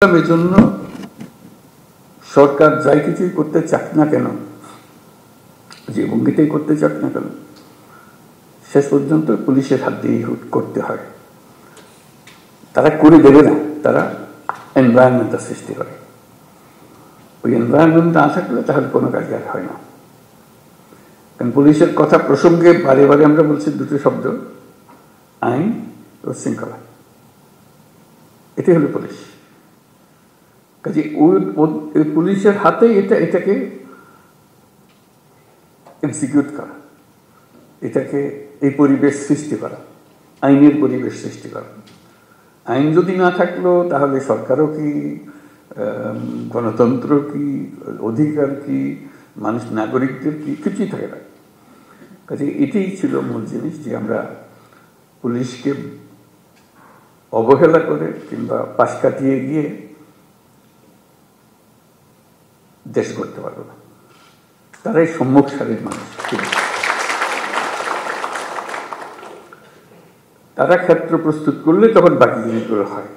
এজন্য সরকার যাই কিছুই করতে চাক না কেন, যে ভঙ্গিতেই করতে চাক না কেন, শেষ পর্যন্ত পুলিশের হাত দিয়ে করতে হয়। তারা করে দেবে না, তারা এনভায়রনমেন্টটা সৃষ্টি করে। ওই এনভায়রনমেন্ট না থাকলে তাহলে কোনো কাজ আর হয় না। কারণ পুলিশের কথা প্রসঙ্গে বারে বারে আমরা বলছি দুটো শব্দ, আইন ও শৃঙ্খলা। এটাই হলো পুলিশ। কাজে ওই পুলিশের হাতেই এটাকে এক্সিকিউট করা, এটাকে এই পরিবেশ সৃষ্টি করা, আইনের পরিবেশ সৃষ্টি করা। আইন যদি না থাকলো তাহলে সরকারও কি, গণতন্ত্র কি, অধিকার কি, মানুষ নাগরিকদের কি, কিছুই থাকে না। কাজে এটাই ছিল মূল জিনিস, যে আমরা পুলিশকে অবহেলা করে কিংবা পাশ কাটিয়ে গিয়ে দেশ করতে পারবো না। তারাই সম্মুখ সারির মানুষ। তারা ক্ষেত্র প্রস্তুত করলে তখন বাকি জিনিসগুলো হয়,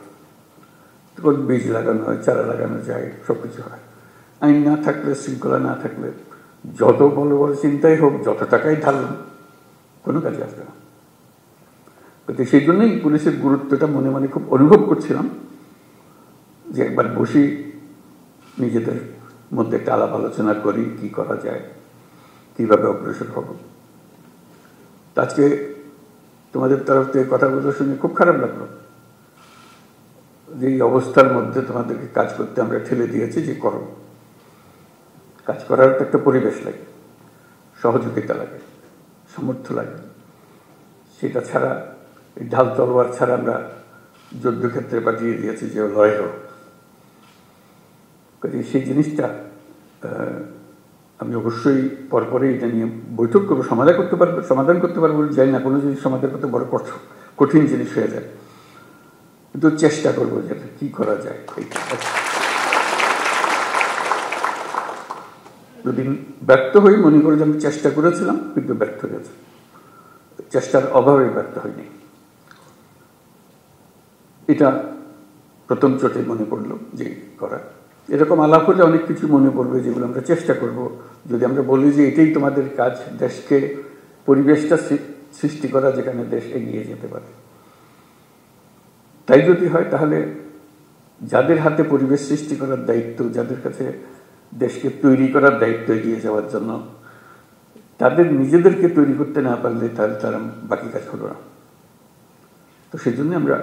তখন বীজ লাগানো হয়, চারা লাগানো যায়, সবকিছু হয়। আইন না থাকলে, শৃঙ্খলা না থাকলে যত বড় বড় চিন্তাই হোক, যত টাকাই ঢালুন, কোনো কাজে আসবে না। কিন্তু সেই জন্যই পুলিশের গুরুত্বটা মনে মনে খুব অনুভব করছিলাম, যে একবার বসি, নিজেদের মধ্যে একটা আলাপ আলোচনা করি, কি করা যায়, কিভাবে অগ্রসর হব। আজকে তোমাদের তরফ থেকে কথাগুলো শুনে খুব খারাপ লাগলো, যে এই অবস্থার মধ্যে তোমাদেরকে কাজ করতে আমরা ঠেলে দিয়েছি, যে করো। কাজ করার তো একটা পরিবেশ লাগে, সহযোগিতা লাগে, সামর্থ্য লাগে। সেটা ছাড়া, এই ঢাল তলোয়ার ছাড়া আমরা যুদ্ধক্ষেত্রে পাঠিয়ে দিয়েছি যে লড়াই হোক। সেই জিনিসটা আমি অবশ্যই পরপরে এটা নিয়ে বৈঠক করবো, সমাধান করতে পারবো যাই না, কোনো জিনিস সমাধান করতে বড় কঠিন জিনিস হয়ে যায়, কিন্তু চেষ্টা করবো যে কি করা যায়। যদি ব্যর্থ হই, মনে করে যে আমি চেষ্টা করেছিলাম কিন্তু ব্যর্থ হয়েছে, চেষ্টার অভাবে ব্যর্থ হয়নি। এটা প্রথম চোটে মনে পড়লো যে করা। এরকম আলাপ হলে অনেক কিছু মনে পড়বে, যেগুলো আমরা চেষ্টা করব। যদি আমরা বলি যে এটাই তোমাদের কাজ, দেশকে পরিবেশটা সৃষ্টি করা যেখানে দেশ এগিয়ে যেতে পারে, তাই যদি হয়, তাহলে যাদের হাতে পরিবেশ সৃষ্টি করার দায়িত্ব, যাদের কাছে দেশকে তৈরি করার দায়িত্ব এগিয়ে যাওয়ার জন্য, তাদের নিজেদেরকে তৈরি করতে না পারলে তাহলে তারা বাকি কাজ হলো না। তো সেই জন্য আমরা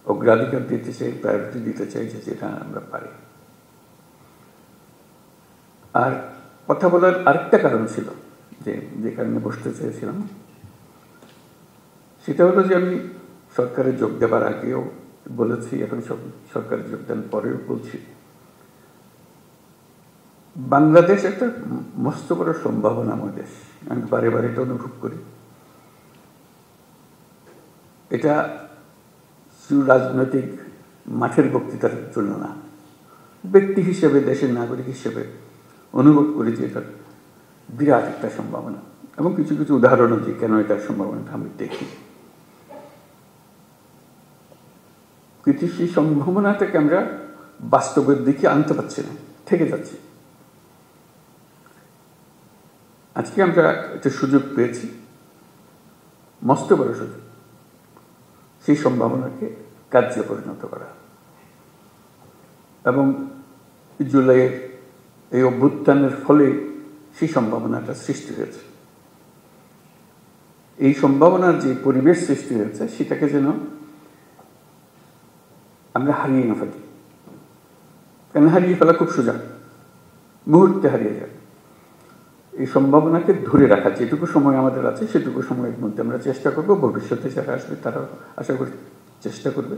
অগ্রাধিকার দিতে চাই, প্রায়োরিটি দিতে চাই যে যেটা আমরা পারি। আর কথা বলার আরেকটা কারণ ছিল, যে কারণে বসতে চেয়েছিলাম, সেটা হলো যে আমি সরকারে যোগ দেবার আগেও বলেছি, এখন সরকারে যোগদান পরেও বলছি, বাংলাদেশ একটা মস্ত বড় সম্ভাবনাময় দেশ। আমি বারে বারে এটা অনুভব করি। এটা শুধু রাজনৈতিক মাঠের বক্তৃতার জন্য না, ব্যক্তি হিসেবে, দেশের নাগরিক হিসেবে অনুভব করি যে এটা বিরাট একটা সম্ভাবনা, এবং কিছু কিছু উদাহরণও যে কেন এটার সম্ভাবনাটা আমি দেখি। কিন্তু সেই সম্ভাবনাটাকে আমরা বাস্তবের দিকে আনতে পারছি না, থেকে যাচ্ছি। আজকে আমরা একটা সুযোগ পেয়েছি, মস্ত বড় সুযোগ, সেই সম্ভাবনাকে কার্যে পরিণত করা। এবং জুলাইয়ের এই অভ্যুত্থানের ফলে সেই সম্ভাবনাটা সৃষ্টি হয়েছে। এই সম্ভাবনার যে পরিবেশ সৃষ্টি হয়েছে, সেটাকে যেন আমরা হারিয়ে না ফেলি। কেন হারিয়ে ফেলা খুব সোজা, মুহূর্তে হারিয়ে যায়। এই সম্ভাবনাকে ধরে রাখা, যেটুকু সময় আমাদের আছে সেটুকু সময়ের মধ্যে আমরা চেষ্টা করব, ভবিষ্যতে যারা আসবে তারা আশা করি চেষ্টা করবে,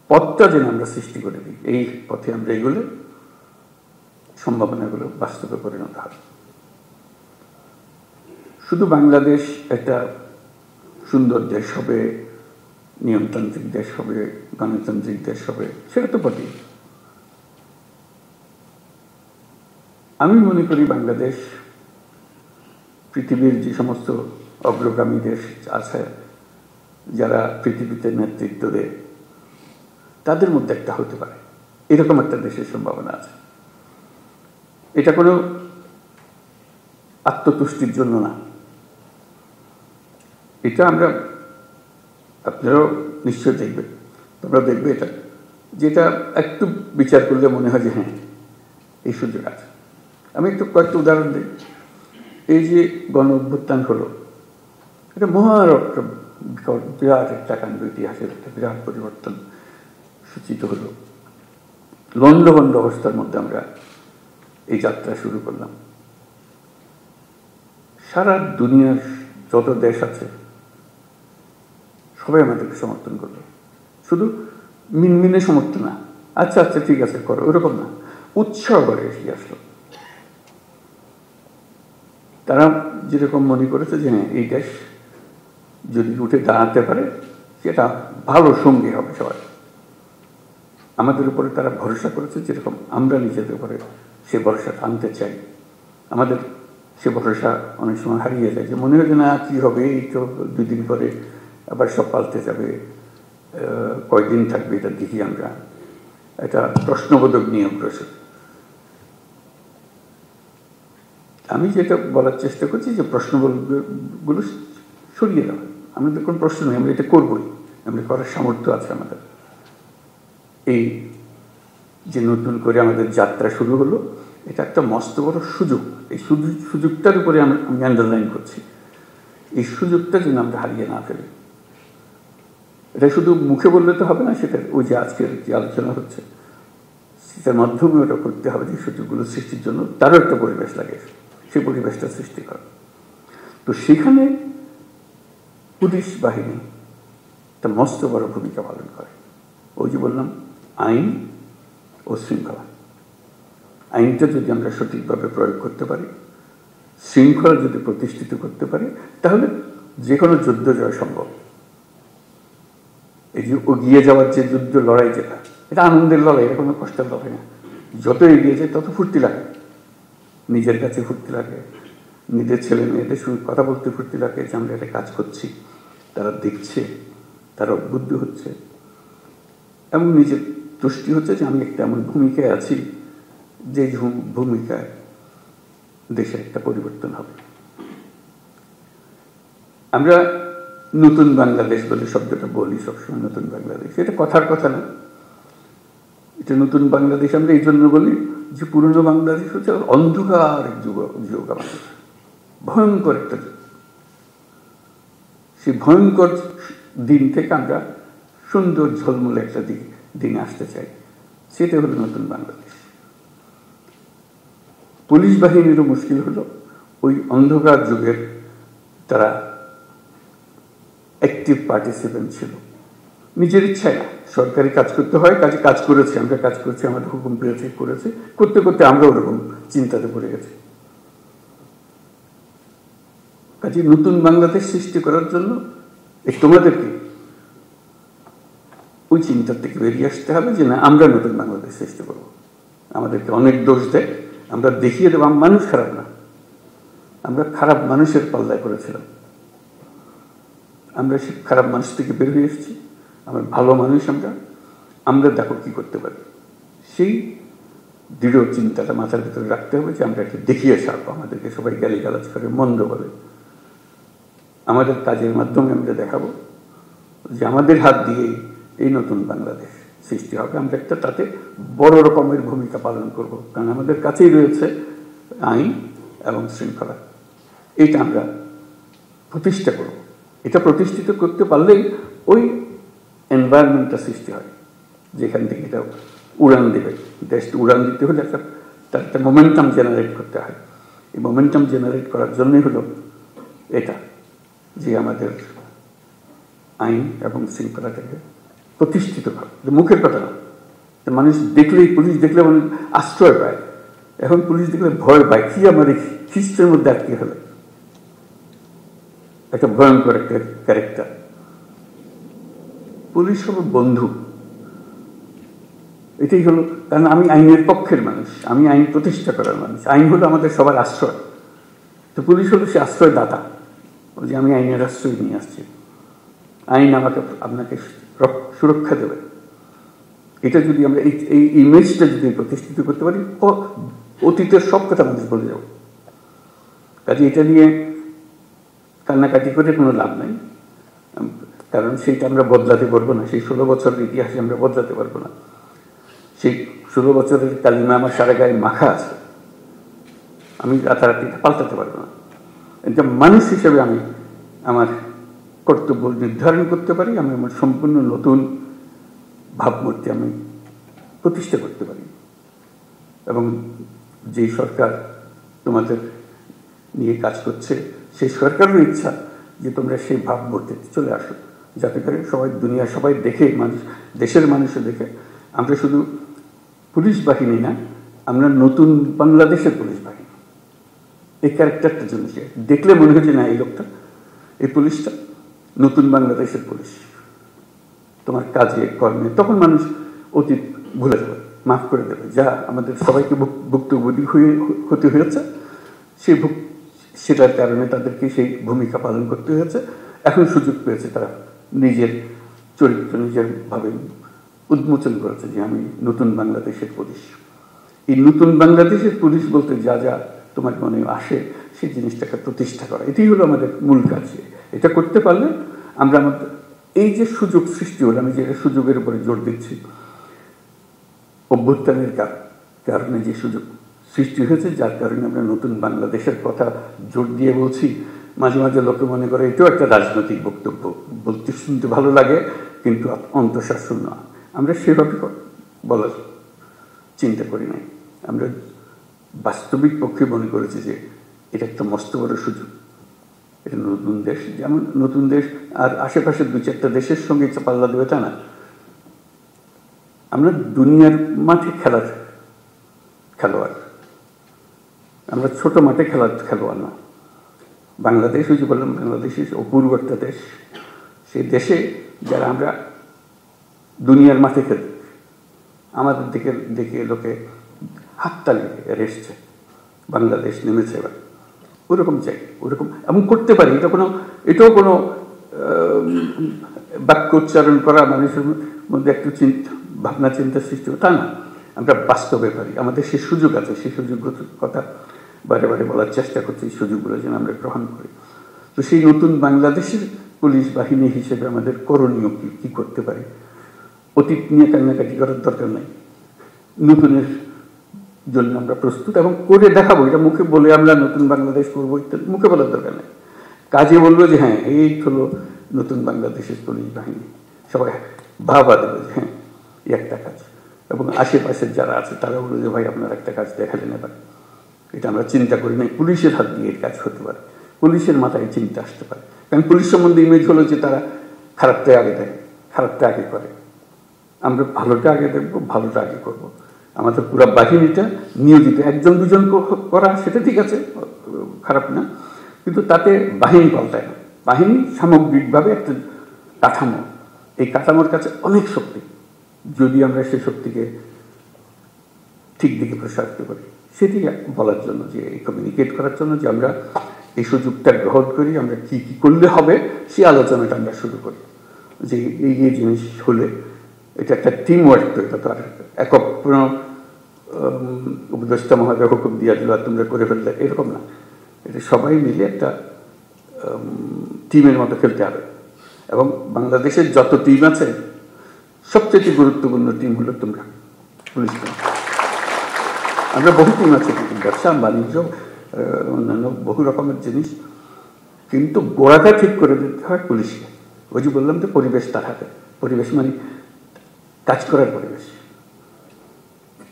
পথটা যেন আমরা সৃষ্টি করে দিই। এই পথে আমরা এগুলো সম্ভাবনাগুলো বাস্তবে পরিণত হবে। শুধু বাংলাদেশ একটা সুন্দর দেশ হবে, নিয়মতান্ত্রিক দেশ হবে, গণতান্ত্রিক দেশ হবে, সেটা তো বটেই। আমি মনে করি বাংলাদেশ পৃথিবীর যে সমস্ত অগ্রগামী দেশ আছে, যারা পৃথিবীতে নেতৃত্ব দেয়, তাদের মধ্যে একটা হতে পারে, এরকম একটা দেশের সম্ভাবনা আছে। এটা কোনো আত্মতুষ্টির জন্য না, এটা আমরা, আপনারাও নিশ্চয় দেখবেন, তোমরা দেখবে এটা, যেটা একটু বিচার করলে মনে হয় যে হ্যাঁ এই সুযোগ আছে। আমি একটু কয়েকটা উদাহরণ দিই। এই যে গণ অভ্যুত্থান হলো, এটা মহারক্ত বিরাট একটা কাণ্ড, ইতিহাসের একটা বিরাট পরিবর্তন সূচিত হলো। লন্ডভন্ড অবস্থার মধ্যে আমরা এই যাত্রা শুরু করলাম। সারা দুনিয়ার যত দেশ আছে সবাই আমাদেরকে সমর্থন করলো, শুধু মিনমিনে সমর্থন না, আচ্ছা আচ্ছা ঠিক আছে করো, ওরকম না, উৎসাহ করে এগিয়ে আসলো। তারা যেরকম মনে করেছে যে হ্যাঁ এই দেশ যদি উঠে দাঁড়াতে পারে সেটা ভালো সঙ্গী হবে সবাই, আমাদের উপরে তারা ভরসা করেছে, যেরকম আমরা নিজেদের উপরে সে ভরসা আনতে চাই। আমাদের সে ভরসা অনেক সময় হারিয়ে যায়, যে মনে হয় যে না কী হবে, এই তো 2 দিন পরে আবার সব পাল্টে যাবে, কয়দিন থাকবে এটা দেখি আমরা, এটা প্রশ্নবোধক নিয়ে অগ্রসর। আমি যেটা বলার চেষ্টা করছি যে প্রশ্নগুলো সরিয়ে দেওয়া, আমাদের কোনো প্রশ্ন নেই, আমরা এটা করবই, আমরা করার সামর্থ্য আছে আমাদের। এই যে নতুন করে আমাদের যাত্রা শুরু হলো, এটা একটা মস্ত বড় সুযোগ। এই সুযোগটার উপরে আমি আন্ডারলাইন করছি, এই সুযোগটা যেন আমরা হারিয়ে না ফেলি। এটা শুধু মুখে বললে তো হবে না, সেটা ওই যে আজকের যে আলোচনা হচ্ছে সেটার মাধ্যমে ওটা করতে হবে, যে সুযোগগুলো সৃষ্টির জন্য তারও একটা পরিবেশ লাগে, সেই পরিবেশটা সৃষ্টি করা। তো সেখানে পুলিশ বাহিনী একটা মস্ত বড় ভূমিকা পালন করে। ওই যে বললাম আইন ও শৃঙ্খলা, আইনটা যদি আমরা সঠিকভাবে প্রয়োগ করতে পারি, শৃঙ্খলা যদি প্রতিষ্ঠিত করতে পারি, তাহলে যে কোনো যুদ্ধ জয় সম্ভব। এই যে এগিয়ে যাওয়ার যে যুদ্ধ লড়াই, যেটা এটা আনন্দের লড়াই, এটা কোনো কষ্টের লড়াই না। যত এগিয়ে যায় তত ফুর্তি লাগে, নিজের কাছে ফুর্তি লাগে, নিজের ছেলে মেয়েদের সঙ্গে কথা বলতে ফুর্তি লাগে, যে আমরা একটা কাজ করছি, তারা দেখছে, তারা উদ্বুদ্ধ হচ্ছে, এবং নিজের তুষ্টি হচ্ছে যে আমি একটা এমন ভূমিকায় আছি যে ভূমিকায় দেশের একটা পরিবর্তন হবে। আমরা নতুন বাংলাদেশ বলে শব্দটা বলি সবসময়, নতুন বাংলাদেশ, এটা কথার কথা না, এটা নতুন বাংলাদেশ আমরা এই জন্য বলি যে পুরনো বাংলাদেশ হচ্ছে অন্ধকার এক যুগ, আমাদের ভয়ঙ্কর একটা যুগ। সেই ভয়ঙ্কর দিন থেকে আমরা সুন্দর ঝলমলে একটা দিন আসতে চাই, সেটা হলো নতুন বাংলাদেশ। পুলিশ বাহিনীরও মুশকিল হলো ওই অন্ধকার যুগের তারা অ্যাক্টিভ পার্টিসিপেন্ট ছিল, নিজের ইচ্ছায় না, সরকারি কাজ করতে হয়, কাজ করেছে, আমরা কাজ করছি, আমাদের হুকুম পেয়েছে, করেছে, করতে করতে আমরা ওরকম চিন্তাতে পড়ে গেছি। কাজে নতুন বাংলাদেশ সৃষ্টি করার জন্য তোমাদেরকে ওই চিন্তার থেকে বেরিয়ে আসতে হবে যে না, আমরা নতুন বাংলাদেশ সৃষ্টি করবো। আমাদেরকে অনেক দোষ দেয়, আমরা দেখিয়ে দেবো মানুষ খারাপ না, আমরা খারাপ মানুষের পাল্লায় করেছিলাম, আমরা সে খারাপ মানুষ থেকে বের হয়ে এসেছি, আমরা ভালো মানুষ, আমরা দেখো কি করতে পারি। সেই দৃঢ় চিন্তাটা মাথার ভিতরে রাখতে হবে যে আমরা একটু দেখিয়ে ছাড়বো, আমাদেরকে সবাই গালিগালাজ করে, মন্দ বলে, আমাদের কাজের মাধ্যমে আমরা দেখাবো যে আমাদের হাত দিয়েই এই নতুন বাংলাদেশ সৃষ্টি হবে। আমরা একটা তাতে বড় রকমের ভূমিকা পালন করব, কারণ আমাদের কাছেই রয়েছে আইন এবং শৃঙ্খলা, এইটা আমরা প্রতিষ্ঠা করব। এটা প্রতিষ্ঠিত করতে পারলেই ওই এনভায়রনমেন্টটা সৃষ্টি হয় যেখান থেকে এটা উড়ান দেবে। দেশটা উড়ান দিতে হলে তার একটা মোমেন্টাম জেনারেট করতে হয়। এই মোমেন্টাম জেনারেট করার জন্যই হলো এটা যে আমাদের আইন এবং শৃঙ্খলাটাকে প্রতিষ্ঠিত করা, মুখের কথা না। মানুষ দেখলেই, পুলিশ দেখলে মানুষ আশ্রয় পায়, এখন পুলিশ দেখলে ভয় পায়, কি আমার খ্রিস্টের মধ্যে আটকে হলো, একটা ভয়ঙ্কর একটা ক্যারেক্টার। পুলিশ হলো বন্ধু, এটাই হলো, কারণ আমি আইনের পক্ষের মানুষ, আমি আইন প্রতিষ্ঠা করার মানুষ, আইন হলো আমাদের সবার আশ্রয়। তো পুলিশ হলো সে আশ্রয়দাতা, যে আমি আইনের আশ্রয় নিয়ে আসছি, আইন আপনাকে সুরক্ষা দেবে। এটা যদি আমরা এই ইমেজটা যদি প্রতিষ্ঠিত করতে পারি, অতীতের সব কথা মানুষ বলে যাব। কাজে এটা নিয়ে কান্নাকাটি করে কোনো লাভ নাই, কারণ সেইটা আমরা বদলাতে পারবো না। সেই 16 বছরের ইতিহাসে আমরা বদলাতে পারবো না। সেই 16 বছরের কালিমা আমার সারা গায়ে মাখা আছে, আমি রাতারাতি পাল্টাতে পারবো না। এটা মানুষ হিসেবে আমি আমার কর্তব্য নির্ধারণ করতে পারি, আমি আমার সম্পূর্ণ নতুন ভাবমূর্তি আমি প্রতিষ্ঠা করতে পারি। এবং যেই সরকার তোমাদের নিয়ে কাজ করছে, সেই সরকারের ইচ্ছা যে তোমরা সেই ভাবমূর্তিতে চলে আসো, যাতে করে সবাই দুনিয়া সবাই দেখে, মানুষ দেশের মানুষও দেখে আমরা শুধু পুলিশ বাহিনী না, আমরা নতুন বাংলাদেশের পুলিশ বাহিনী। এই ক্যারেক্টারটার জন্য দেখলে মনে হয় যে না, এই লোকটা, এই পুলিশটা নতুন বাংলাদেশের পুলিশ। তোমার কাজে কর্মে তখন মানুষ অতীত ভুলে যাবে, মাফ করে দেবে, যা আমাদের সবাইকে ভুক্তভোগী হতে হয়েছে, সেটার কারণে তাদেরকে সেই ভূমিকা পালন করতে হয়েছে। এখন সুযোগ পেয়েছে, তারা নিজের চরিত্র নিজের ভাবে উন্মোচন করেছে যে আমি নতুন বাংলাদেশের পুলিশ। এই নতুন বাংলাদেশের পুলিশ বলতে যা যা তোমার মনে আসে, সেই জিনিসটাকে প্রতিষ্ঠা করা, এটাই হলো আমাদের মূল কাজ। এটা করতে পারলে আমরা আমাদের এই যে সুযোগ সৃষ্টি হলো, আমি যে সুযোগের উপরে জোর দিচ্ছি, অভ্যুত্থানের কারণে যে সুযোগ সৃষ্টি হয়েছে, যার কারণে আমরা নতুন বাংলাদেশের কথা জোর দিয়ে বলছি। মাঝে মাঝে লোকে মনে করে এটাও একটা রাজনৈতিক বক্তব্য, বলতে শুনতে ভালো লাগে কিন্তু অন্তঃশাসন না। আমরা সেভাবে বলার চিন্তা করি নাই। আমরা বাস্তবিক পক্ষে মনে করেছি যে এটা একটা মস্ত বড় সুযোগ। এটা নতুন দেশ, যেমন নতুন দেশ আর আশেপাশের 2-4টা দেশের সঙ্গে পাল্লা দেবে তা না। আমরা দুনিয়ার মাঠে খেলার খেলোয়াড়, আমরা ছোট মাঠে খেলার খেলোয়াড় না। বাংলাদেশ, ওই যে বললাম, বাংলাদেশ অপূর্ব একটা দেশ। সেই দেশে যারা আমরা দুনিয়ার মাঠে খেলি, আমাদের দিকে দেখে লোকে হাততালি এসছে, বাংলাদেশ নেমেছে এবার। ওরকম চাই, ওরকম এমন করতে পারি। এটাও কোনো বাক্য উচ্চারণ করা মানুষের মধ্যে একটু ভাবনা চিন্তা সৃষ্টি, তা না। আমরা বাস্তবে পারি, আমাদের সেই সুযোগ আছে। সেই সুযোগগুলোর কথা বারে বারে বলার চেষ্টা করছি, এই সুযোগগুলো যেন আমরা গ্রহণ করি। তো সেই নতুন বাংলাদেশের পুলিশ বাহিনী হিসেবে আমাদের করণীয় কি করতে পারি? অতীত নিয়ে কান্নাকাটি করার দরকার নাই, নতুনের জন্য আমরা প্রস্তুত এবং করে দেখাবো। এটা মুখে বলে আমরা নতুন বাংলাদেশ করবো ইত্যাদি মুখে বলার দরকার নেই, কাজে বলবো যে হ্যাঁ এই হলো নতুন বাংলাদেশের পুলিশ বাহিনী। সবাই ভাবা দেবে যে হ্যাঁ এই একটা কাজ, এবং আশেপাশের যারা আছে তারা বলবে যে ভাই আপনার একটা কাজ দেখালেন এবার। এটা আমরা চিন্তা করি নাই, পুলিশের হাত দিয়ে এর কাজ হতে পারে, পুলিশের মাথায় চিন্তা আসতে পারে। কারণ পুলিশ সম্বন্ধে ইমেজ হলো যে তারা খারাপটা আগে দেয়, খারাপটা আগে করে। আমরা ভালোটা আগে দেখবো, ভালোটা আগে করবো। আমাদের পুরো বাহিনীটা নিয়োজিত, 1-2 জন করা সেটা ঠিক আছে, খারাপ না, কিন্তু তাতে বাহিনী পাল্টায় না। বাহিনী সামগ্রিকভাবে একটা কাঠামো, এই কাঠামোর কাছে অনেক শক্তি, যদি আমরা সেই শক্তিকে ঠিক দিকে প্রসারিত করি। সেটি বলার জন্য, যে কমিউনিকেট করার জন্য যে আমরা এই সুযোগটা গ্রহণ করি, আমরা কি কি করলে হবে সেই আলোচনাটা আমরা শুরু করি। যে এই জিনিস হলে এটা একটা টিম ওয়ার্ক, তো এটা তো আর একক কোনো উপদেষ্টা মহোদয় হুকুম দিয়ে দিল আর তোমরা করে ফেললে, এরকম না। এটা সবাই মিলে একটা টিমের মতো খেলতে হবে। এবং বাংলাদেশের যত টিম আছে, সবচেয়ে গুরুত্বপূর্ণ টিম হলো তোমরা পুলিশ। আমরা বহু টিম আছে, ব্যবসা বাণিজ্য অন্যান্য বহু রকমের জিনিস, কিন্তু গোড়াটা ঠিক করে দিতে হয় পুলিশকে। ওই যে বললাম তো, পরিবেশ তার হাতে। পরিবেশ মানে কাজ করার পরিবেশ।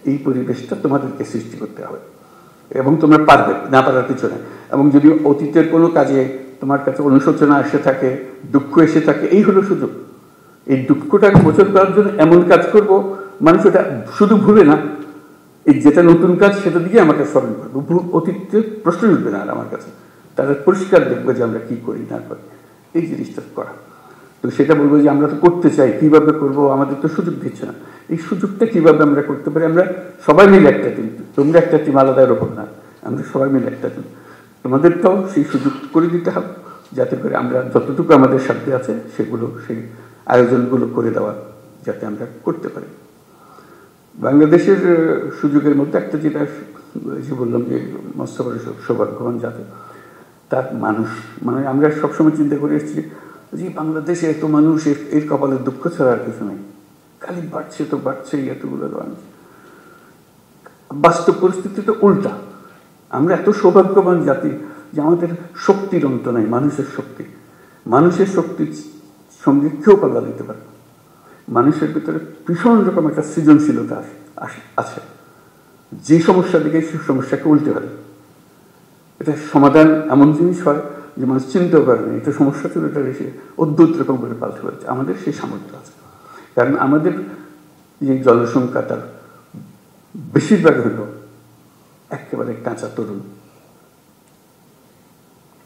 এই পরিবেশটা তোমাদেরকে সৃষ্টি করতে হবে, এবং তোমরা পারবে, না পারার কিছু নেই। এবং যদি অতীতের কোনো কাজে তোমার কাছে অনুশোচনা এসে থাকে, দুঃখ এসে থাকে, এই হলো সুযোগ। এই দুঃখটাকে মোচন করার জন্য এমন কাজ করব, মানুষ ওটা শুধু ভুলে না, এই যেটা নতুন কাজ সেটা দিকে আমাকে স্মরণ করবো। অতীতের প্রশ্ন উঠবে না আর আমার কাছে, তারা পরিষ্কার দেখবে যে আমরা কি করি না করি, এই জিনিসটা করা। তো সেটা বলবো যে আমরা তো করতে চাই, কিভাবে করব, আমাদের তো সুযোগ দিচ্ছে না। এই সুযোগটা কিভাবে আমরা করতে পারি? আমরা সবাই মিলে একটা টিম, তোমরা একটা টিম আলাদা এরকম না, আমরা সবাই মিলে একটা টিম। তোমাদেরটাও সেই সুযোগ করে দিতে হবে, যাতে করে আমরা যতটুকু আমাদের সাথে আছে সেগুলো, সেই আয়োজনগুলো করে দেওয়া, যাতে আমরা করতে পারি। বাংলাদেশের সুযোগের মধ্যে একটা যেটা যে বললাম যে মস্ত বড় সৌভাগ্যবান জাতি, তার মানুষ, মানে আমরা সবসময় চিন্তা করে এসেছি যে বাংলাদেশে এত মানুষ, এর কপালে দুঃখ ছাড়া আর কিছু নেই, খালি বাড়ছে তো বাড়ছেই এতগুলো মানুষ। বাস্তব পরিস্থিতি তো উল্টা। আমরা এত সৌভাগ্যবান জাতি যে আমাদের শক্তির অন্ত নাই, মানুষের শক্তি। মানুষের শক্তির সঙ্গে কেউ পাল্লা দিতে পারে। মানুষের ভিতরে ভীষণ রকম একটা সৃজনশীলতা আছে, যে সমস্যা দিকে সে সমস্যাকে উল্টে ফেলে। এটা সমাধান এমন জিনিস হয় যে মানুষ চিন্তাও করে না, এটা সমস্যা ছিল, এটা এসে অদ্ভুত রকম করে পাল্টে ফেলছে। আমাদের সেই সামর্থ্য আছে, কারণ আমাদের যে জনসংখ্যা তার বেশিরভাগ হল একেবারে কাঁচা তরুণ।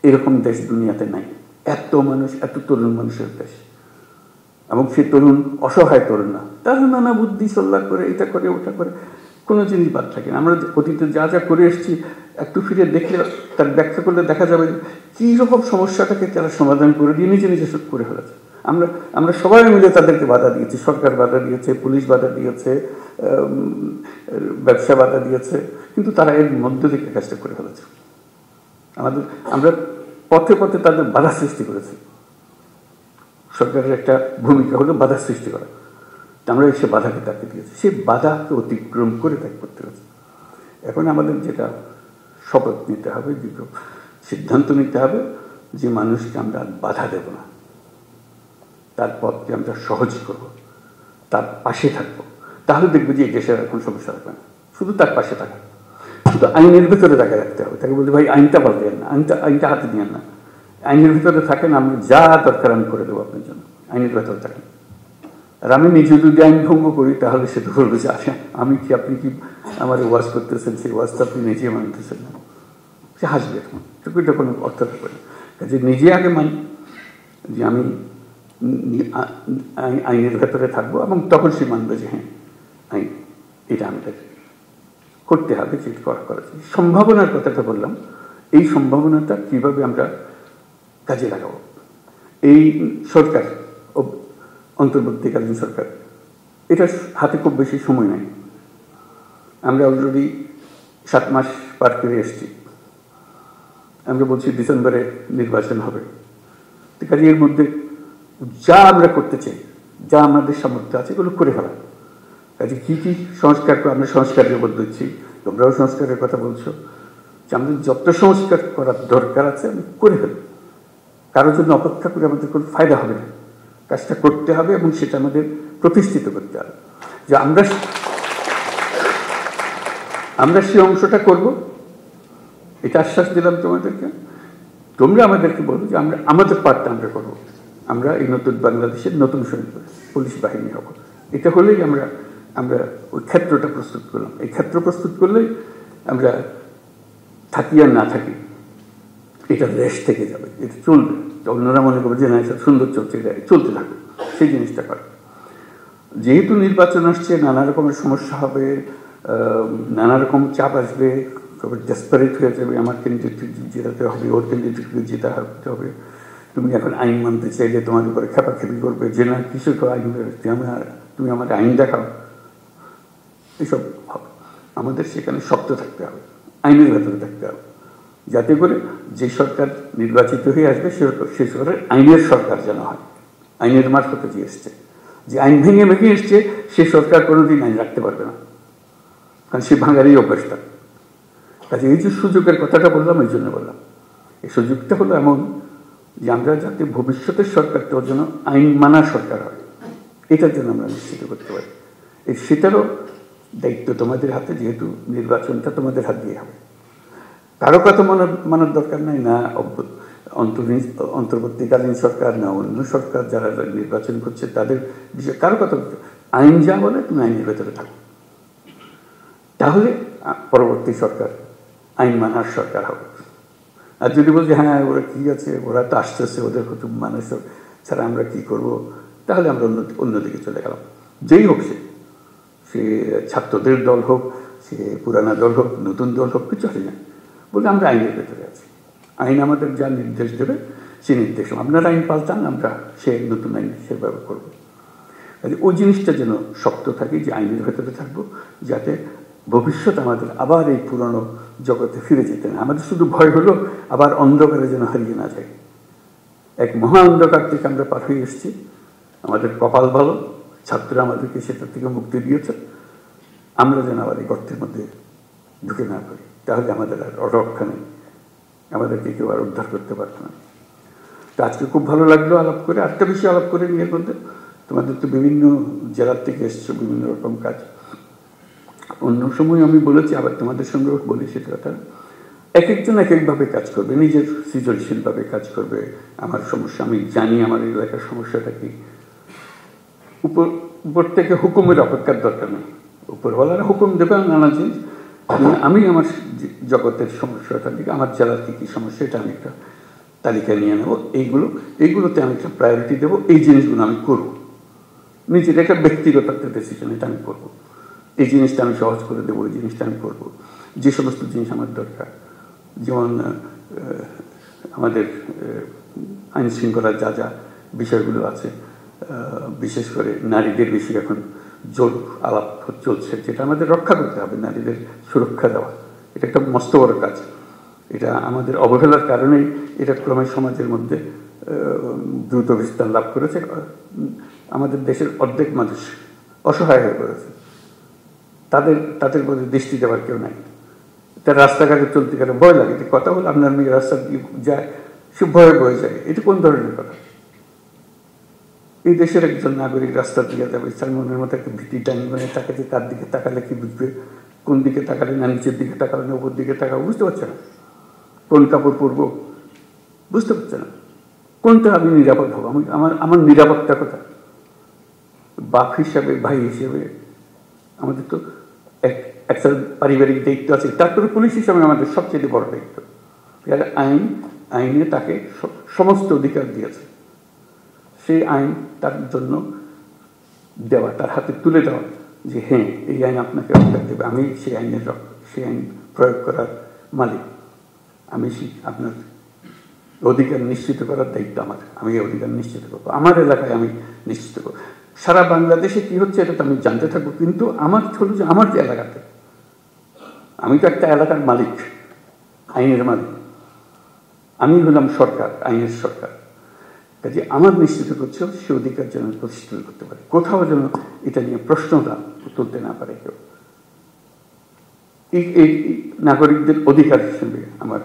এরকম দেশ দুনিয়াতে নাই, এত মানুষ, এত তরুণ মানুষের দেশ। এবং সে তরুণ অসহায় তরুণ না, তারা নানা বুদ্ধি সল্লা করে, এটা করে ওটা করে, কোনো জিনিস বাদ থাকে না। আমরা অতীতে যা যা করে এসেছি একটু ফিরে দেখলে, তার ব্যাখ্যা করলে দেখা যাবে কী রকম সমস্যাটাকে তারা সমাধান করে দিয়ে নিজে নিজে সব করে ফেলেছে। আমরা সবাই মিলে তাদেরকে বাধা দিয়েছি, সরকার বাধা দিয়েছে, পুলিশ বাধা দিয়েছে, ব্যবসা বাধা দিয়েছে, কিন্তু তারা এর মধ্য থেকে কাজটা করে ফেলেছে। আমরা পথে পথে তাদের বাধা সৃষ্টি করেছি। সরকারের একটা ভূমিকা হলো বাধা সৃষ্টি করা, আমরা সে বাধাকে তাকে দিয়েছি, সেই বাধাকে অতিক্রম করে তাকে করতে হয়েছে। এখন আমাদের যেটা শপথ নিতে হবে, যেটা সিদ্ধান্ত নিতে হবে, যে মানুষকে আমরা বাধা দেব না, তার পথকে আমরা সহজ করব, তার পাশে থাকবো। তাহলে দেখবো যে এই দেশের এখন সমস্যা থাকবে না। শুধু তার পাশে থাকা, শুধু আইনের ভিতরে তাকে রাখতে হবে। তাকে বলতে ভাই আইনটা পাল্টেন না, আইনটা হাতে নিয়েন না, আইনের ভিতরে থাকেন, আমি যা দরকার আমি করে দেবো আপনার জন্য, আইনের ভেতরে থাকেন। আর আমি নিজে যদি আইন ভঙ্গ করি তাহলে সে তো বলবে যে আচ্ছা আমি কি, আপনি কি আমার ওয়াজ করতেছেন, সেই ওয়াজটা আপনি নিজে মানতেছেন না, সে হাসবে। এখন এটা কোনো অর্থ থাকবে না। কাজে নিজে আগে মানি যে আমি আইনের ভেতরে থাকবো, এবং তখন সে মানবে যে হ্যাঁ আইন এটা আমাদের করতে হবে, যে করা যায়। সম্ভাবনার কথাটা বললাম, এই সম্ভাবনাটা কিভাবে আমরা কাজে লাগাবো। এই সরকার, অন্তর্বর্তীকালীন সরকার, এটা হাতে খুব বেশি সময় নেই। আমরা অলরেডি 7 মাস পার করে এসেছি। আমরা বলছি ডিসেম্বরে নির্বাচন হবে। কাজে এর মধ্যে যা আমরা করতে চাই, যা আমাদের সামর্থ্য আছে, এগুলো করে ফেলা। কাজে কী কী সংস্কার, আমরা সংস্কারের উপর দিচ্ছি, তোমরাও সংস্কারের কথা বলছো, যে আমাদের যত সংস্কার করার দরকার আছে আমি করে ফেলি। কারোর জন্য অপেক্ষা করে আমাদের কোনো ফায়দা হবে না, কাজটা করতে হবে এবং সেটা আমাদের প্রতিষ্ঠিত করতে হবে। যে আমরা সেই অংশটা করব, এটা আশ্বাস দিলাম তোমাদেরকে। তোমরা আমাদেরকে বলবো যে আমরা আমাদের পার্টটা আমরা করবো। আমরা এই নতুন বাংলাদেশের নতুন সৈনিক পুলিশ বাহিনী হব। এটা হলেই আমরা ওই ক্ষেত্রটা প্রস্তুত করলাম। এই ক্ষেত্র প্রস্তুত করলেই আমরা থাকি আর না থাকি, এটা দেশ থেকে যাবে, এটা চলবে। অন্যরা মনে করবে যে না এটা সুন্দর চলছে, এটা চলতে থাকবে, সেই জিনিসটা করে। যেহেতু নির্বাচন আসছে, নানা রকমের সমস্যা হবে, নানা রকম চাপ আসবে, তবে ডেসপারেট হয়ে যাবে, আমার ক্যান্ডিডেট জেতাতে হবে, ওর ক্যান্ডিডেটকে জেতাতে হবে। তুমি এখন আইন মানতে চাইলে তোমার উপরে খেপাখেপি করবে যে না কিছু তো আইন, তুমি আমার আইন দেখাও, এসব হবে। আমাদের সেখানে শক্ত থাকতে হবে, আইনের ভেতরে থাকতে হবে, যাতে করে যে সরকার নির্বাচিত হয়ে আসবে সে সরকারের আইনের সরকার যেন হয়। আইনের মারফতে যে এসছে, যে আইন ভেঙে এসছে, সে সরকার কোনোদিন আইন রাখতে পারবে না, কারণ সে ভাঙারই অভ্যাসটা। কাজে এই যে সুযোগের কথাটা বললাম, এই জন্য বললাম এই সুযোগটা হলো এমন যে আমরা যাতে ভবিষ্যতের সরকারটাও যেন আইন মানার সরকার হয়, এটার জন্য আমরা নিশ্চিত করতে পারি। সেটারও দায়িত্ব তোমাদের হাতে, যেহেতু নির্বাচনটা তোমাদের হাত দিয়ে হবে। কারো কথা মানার দরকার নাই, না অন্তর্বর্তীকালীন সরকার, না অন্য সরকার যারা নির্বাচন করছে তাদের বিষয়ে কারো কথা বলতে। আইন যা বলে তুমি আইনের ভেতরে থাকো, তাহলে পরবর্তী সরকার আইন মানার সরকার হবে। আর যদি বলছি হ্যাঁ ওরা কি আছে, ওরা তো আসতেছে, ওদের কুটুম মানুষ ছাড়া আমরা কি করব, তাহলে আমরা অন্যদিকে চলে গেলাম। যেই হোক, সে ছাত্রদের দল হোক, সে পুরানা দল হোক, নতুন দল হোক, কিছু হয় না, বলে আমরা আইনের ভেতরে আছি। আইন আমাদের যা নির্দেশ দেবে সে নির্দেশ, আপনারা আইন পাল্টান, আমরা সে নতুন আইন সেভাবে করবো। কাজে ওই জিনিসটা যেন শক্ত থাকে, যে আইনের ভেতরে থাকবো, যাতে ভবিষ্যৎ আমাদের আবার এই পুরনো জগতে ফিরে যেতে না। আমাদের শুধু ভয় হলো আবার অন্ধকারে যেন হারিয়ে না যায়। এক মহা অন্ধকার থেকে আমরা পার হয়ে এসেছি, আমাদের কপাল ভালো, ছাত্ররা আমাদেরকে সেটার থেকে মুক্তি দিয়েছে। আমরা যেন আবার এই গর্তের মধ্যে ঢুকে না পারি, তাহলে আমাদের আর রক্ষা নেই, আমাদেরকে কেউ আর উদ্ধার করতে পারবে না। তো আজকে খুব ভালো লাগলো আলাপ করে, আরেকটা বিষয় আলাপ করে নিয়ে বলতে, তোমাদের তো বিভিন্ন জেলার থেকে এসছো, বিভিন্ন রকম কাজ। অন্য সময় আমি বলেছি, আবার তোমাদের সঙ্গেও বলি সেটা কথা, এক একজন এক একভাবে কাজ করবে, নিজের সৃজনশীলভাবে কাজ করবে। আমার সমস্যা, আমি জানি আমার এলাকার সমস্যাটা কি। উপর থেকে হুকুমের অপেক্ষার দরকার নেই, উপরওয়ালারা হুকুম দেবে নানা জিনিস। আমি আমার জগতের সমস্যাটা দিকে, আমার জেলার কী কী সমস্যা, এটা আমি একটা তালিকা নিয়ে নেবো। এইগুলোতে আমি একটা প্রায়োরিটি দেবো, এই জিনিসগুলো আমি করবো। নিজের একটা ব্যক্তিগত একটা ডিসিশন, এটা আমি করবো। এই জিনিসটা আমি সহজ করে দেবো, এই জিনিসটা আমি করবো। যে সমস্ত জিনিস আমার দরকার, যেমন আমাদের আইন শৃঙ্খলার যা যা বিষয়গুলো আছে, বিশেষ করে নারীদের বেশি এখন জোর আলাপ চলছে, যেটা আমাদের রক্ষা করতে হবে, নারীদের সুরক্ষা দেওয়া। এটা একটা মস্ত বড় কাজ। এটা আমাদের অবহেলার কারণেই এটা ক্রমে সমাজের মধ্যে দ্রুত বিস্তার লাভ করেছে। আমাদের দেশের অর্ধেক মানুষ অসহায় হয়ে পড়েছে, তাদের মধ্যে দৃষ্টি দেওয়ার কেউ নাই। তার রাস্তাঘাটে চলতে গেলে ভয় লাগে, কথা বলে আপনার মেয়ে রাস্তা দিয়ে যায়, সে ভয়ে বয়ে যায়। এটা কোন ধরনের কথা? এই দেশের একজন নাগরিক রাস্তা দিয়ে যাবে, তার মনের মতো একটা ভীতি টাইমে তাকে, তার দিকে তাকালে কি বুঝবে? কোন দিকে তাকালে, না নিচের দিকে তাকালে না উপর দিকে তাকাবো, বুঝতে পারছে না। কোন কাপড় পরবো বুঝতে পারছে না। কোনটা আমি নিরাপদ হবো? আমার নিরাপত্তা কথা। বাপ হিসাবে, ভাই হিসেবে আমাদের তো একটা পারিবারিক দায়িত্ব আছে, তারপরে পুলিশ হিসাবে আমাদের সবচেয়ে বড় দায়িত্ব। আইনে তাকে সমস্ত অধিকার দিয়েছে, সেই আইন তার জন্য দেওয়া, তার হাতে তুলে দেওয়া, যে হ্যাঁ এই আইন আপনাকে অধিকার দেবে, আমি সেই আইন প্রয়োগ করার মালিক, আমি আপনার অধিকার নিশ্চিত করার দায়িত্ব আমার, আমি এই অধিকার নিশ্চিত করবো, আমার এলাকায় আমি নিশ্চিত করবো। সারা বাংলাদেশে কি হচ্ছে এটা তো আমি জানতে থাকবো, কিন্তু আমার হলো যে আমার যে এলাকাতে, আমি তো একটা এলাকার মালিক, আইনের মালিক, আমি হলাম সরকার, আইনের সরকার। কাজে আমার নিশ্চিত করছে সে অধিকার যেন প্রতিষ্ঠিত করতে পারে, কোথাও যেন এটা নিয়ে প্রশ্নটা তুলতে না পারে কেউ। এই নাগরিকদের অধিকার হিসেবে আমার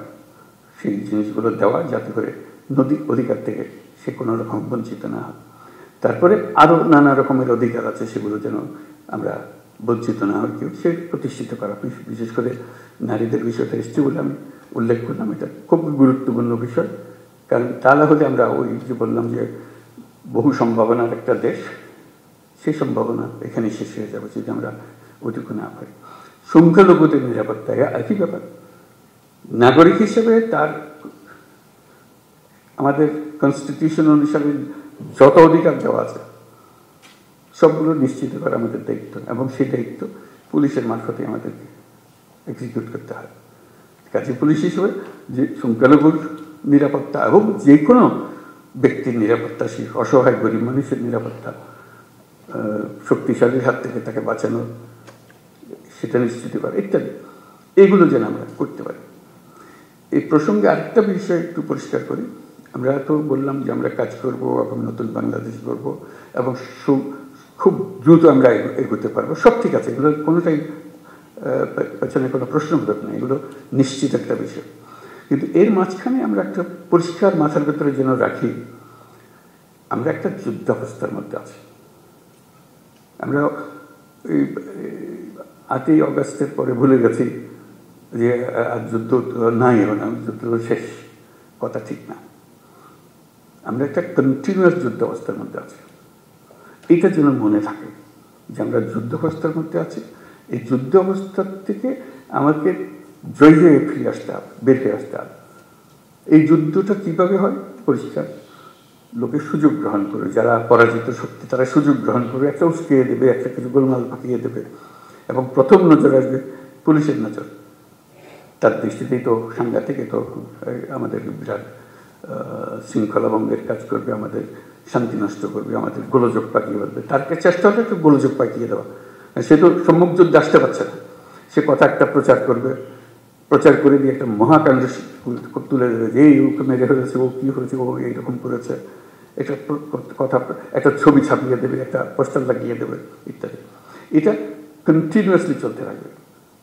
সেই জিনিসগুলো দেওয়া, যাতে করে অধিকার থেকে সে কোনো রকম বঞ্চিত না হয়। তারপরে আরও নানা রকমের অধিকার আছে, সেগুলো যেন আমরা বঞ্চিত না হয় কেউ, সে প্রতিষ্ঠিত করা। বিশেষ করে নারীদের বিষয়টা এসছে বলে আমি উল্লেখ করলাম, এটা খুব গুরুত্বপূর্ণ বিষয়। কারণ তা না হলে আমরা ওই যে বললাম যে বহু সম্ভাবনার একটা দেশ, সেই সম্ভাবনা এখানে শেষ হয়ে যাবে যদি আমরা ওইটুকু না পারি। সংখ্যালঘুদের নিরাপত্তা একই ব্যাপার। নাগরিক হিসেবে তার আমাদের কনস্টিটিউশন অনুসারে যত অধিকার দেওয়া আছে সবগুলো নিশ্চিত করা আমাদের দায়িত্ব, এবং সেই দায়িত্ব পুলিশের মারফতে আমাদেরকে এক্সিকিউট করতে হয়। কাজে পুলিশ হিসেবে যে সংখ্যালঘুর নিরাপত্তা এবং যে কোনো ব্যক্তির নিরাপত্তা, সেই অসহায় গরিব মানুষের নিরাপত্তা, শক্তিশালীর হাত থেকে তাকে বাঁচানো, সেটা নিশ্চিত করা ইত্যাদি, এইগুলো যেন আমরা করতে পারি। এই প্রসঙ্গে আরেকটা বিষয় একটু পরিষ্কার করি। আমরা তো বললাম যে আমরা কাজ করব এবং নতুন বাংলাদেশ গড়ব, এবং খুব দ্রুত আমরা এগোতে পারবো, সব ঠিক আছে, এগুলো কোনোটাই পেছনে কোনো প্রশ্নবোধক নেই, এগুলো নিশ্চিত একটা বিষয়। কিন্তু এর মাঝখানে আমরা একটা পরিষ্কার মাথার ভেতরে যেন রাখি, আমরা একটা যুদ্ধাবস্থার মধ্যে আছি। আমরা এই 8ই অগাস্টের পরে ভুলে গেছি যে আর যুদ্ধ নাই, যুদ্ধ শেষ, কথা ঠিক না। আমরা একটা কন্টিনিউয়াস যুদ্ধাবস্থার মধ্যে আছি, এটা যেন মনে থাকে যে আমরা যুদ্ধাবস্থার মধ্যে আছি। এই যুদ্ধ অবস্থার থেকে আমাকে জয় হয়ে ফিরে আসতে হবে, বের হয়ে আসতে হবে। এই যুদ্ধটা কিভাবে হয়? পরিষ্কার, লোকের সুযোগ গ্রহণ করে, যারা পরাজিত শক্তি তারা সুযোগ গ্রহণ করে একটা উস্কিয়ে দেবে, একটা কিছু গোলমাল পাকিয়ে দেবে, এবং প্রথম নজর আসবে পুলিশের নজর। তার দৃষ্টিতেই তো সাংঘাতিক, তো আমাদের বিরাট শৃঙ্খলা ভঙ্গের কাজ করবে, আমাদের শান্তি নষ্ট করবে, আমাদের গোলযোগ পাকিয়ে বলবে। তার চেষ্টা হলো একটু গোলযোগ পাকিয়ে দেওয়া। সে তো সম্মুখ যুদ্ধে আসতে পারছে না, সে কথা একটা প্রচার করবে, প্রচার করে দিয়ে একটা মহাকাণ্ড তুলে দেবে যে এই ওকে মেরে ফেলেছে, ও কী হয়েছে, ও এইরকম করেছে, একটা কথা, একটা ছবি ছাপিয়ে দেবে, একটা পোস্টার লাগিয়ে দেবে ইত্যাদি। এটা কন্টিনিউয়াসলি চলতে থাকবে,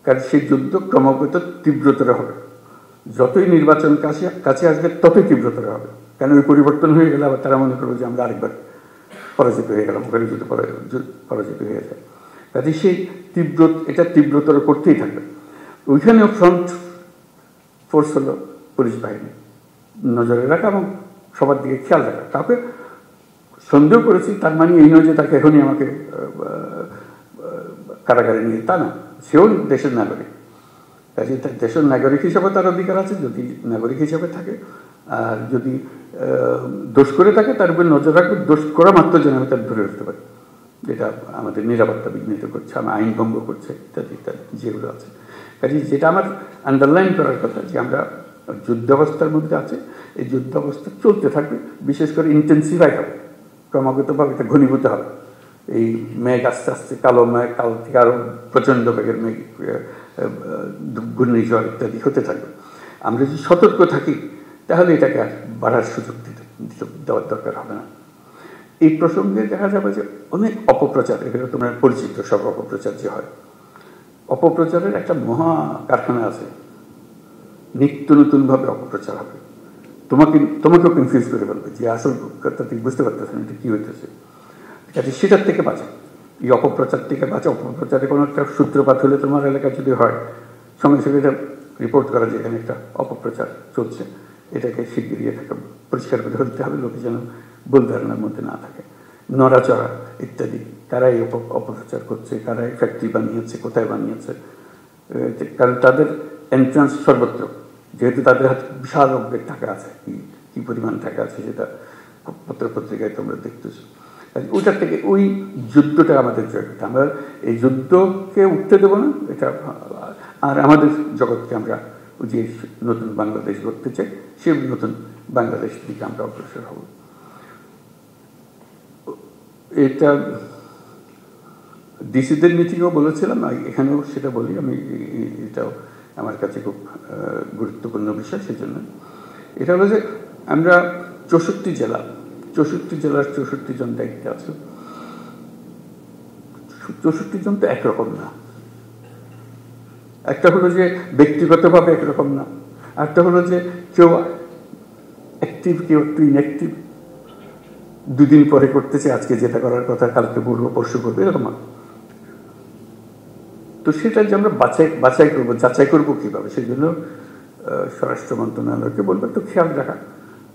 কারণ সেই যুদ্ধ ক্রমাগত তীব্রতর হবে। যতই নির্বাচন কাছে আসবে ততই তীব্রতর হবে, কারণ ওই পরিবর্তন হয়ে গেলে আবার তারা মনে করবে যে আমরা আরেকবার পরাজিত হয়ে গেলাম, ওখানে যুদ্ধ পরাজিত হয়ে যায়। কাজে সেই এটা তীব্রতর করতেই থাকবে। ওইখানেও ফ্রন্ট ফোর্স হলো পুলিশ বাহিনী, নজরে রাখা এবং সবার দিকে খেয়াল রাখা। কাউকে সন্দেহ করেছি তার মানে এই নয় যে তাকে এখনই আমাকে কারাগারে নিয়ে, তা না, সেও দেশের নাগরিক। কাজে দেশের নাগরিক হিসাবে তার অধিকার আছে, যদি নাগরিক হিসাবে থাকে। আর যদি দোষ করে থাকে তার উপর নজর রাখবে, দোষ করা মাত্র যেন আমি তার ধরে রাখতে পারি, যেটা আমাদের নিরাপত্তা বিঘ্নিত করছে, আমার আইন ভঙ্গ করছে ইত্যাদি ইত্যাদি যেগুলো আছে। কাজে যেটা আমার আন্ডারলাইন করার কথা যে আমরা যুদ্ধাবস্থার মধ্যে আছে, এই যুদ্ধাবস্থা চলতে থাকবে, বিশেষ করে ইন্টেন্সিফাই হবে, ক্রমাগতভাবে এটা ঘনীভূত হবে। এই মেঘ আস্তে আস্তে কালো মেঘ, কাল থেকে আরও প্রচণ্ড বেগের মেঘ, ঘূর্ণিঝড় ইত্যাদি হতে থাকবে। আমরা যদি সতর্ক থাকি তাহলে এটাকে আর বাড়ার সুযোগ দেওয়ার দরকার হবে না। এই প্রসঙ্গে দেখা যাবে যে অনেক অপপ্রচার, এগুলো তোমরা পরিচিত সব অপপ্রচার যে হয়, অপপ্রচারের একটা মহা কারখানা আছে, নিত্য নতুনভাবে অপপ্রচার হবে, তোমাকেও কনফিউজ করে বলবে যে আসল কথা তুমি বুঝতে পারতেছেন এটা কী হইতেছে। কাজে সেটার থেকে বাঁচা, এই অপপ্রচার থেকে বাঁচা। অপপ্রচারে কোনো একটা সূত্রপাত হলে তোমার এলাকায় যদি হয়, সঙ্গে সঙ্গে এটা রিপোর্ট করা যে এখানে একটা অপপ্রচার চলছে, এটাকে শিগগিরই এটাকে পরিষ্কার করে ফেলতে হবে, লোকে যেন ভুল ধারণার মধ্যে না থাকে। নড়াচড়া ইত্যাদি, কারা এই অপপ্রচার করছে, কারা এই ফ্যাক্টরি বানিয়েছে, কোথায় বানিয়েছে, কারণ তাদের এন্ট্রান্স সর্বত্র, যেহেতু তাদের হাতে বিশাল অঙ্কের টাকা আছে, কি পরিমাণ টাকা আছে সেটা পত্রপত্রিকায় তোমরা দেখতেছো। ওইটার থেকে ওই যুদ্ধটা আমাদের জয় করতে, আমরা এই যুদ্ধকে উঠতে দেবো না এটা। আর আমাদের জগৎকে আমরা যে নতুন বাংলাদেশ গড়তে চাই, সে নতুন বাংলাদেশ দিকে আমরা অগ্রসর হব। এটা ডিসিদের মিটিংও বলেছিলাম, এখানেও সেটা বলি আমি, এটাও আমার কাছে খুব গুরুত্বপূর্ণ বিষয়। সেজন্য এটা হলো যে আমরা 64 জেলার 64 জন দায়িত্বে আছে। 64 জন তো একরকম না, একটা হলো যে ব্যক্তিগতভাবে একরকম না, একটা হলো যে কেউ অ্যাক্টিভ, কেউ একটু ইনঅ্যাক্টিভ, দুদিন পরে করতেছে, আজকে যেটা করার কথা কালকে বলবো, পরশু করবো, এরকম। তো সেটা যে আমরা যাচাই করবো কিভাবে, সেই জন্য স্বরাষ্ট্র মন্ত্রণালয়কে বলবো একটু খেয়াল রাখা,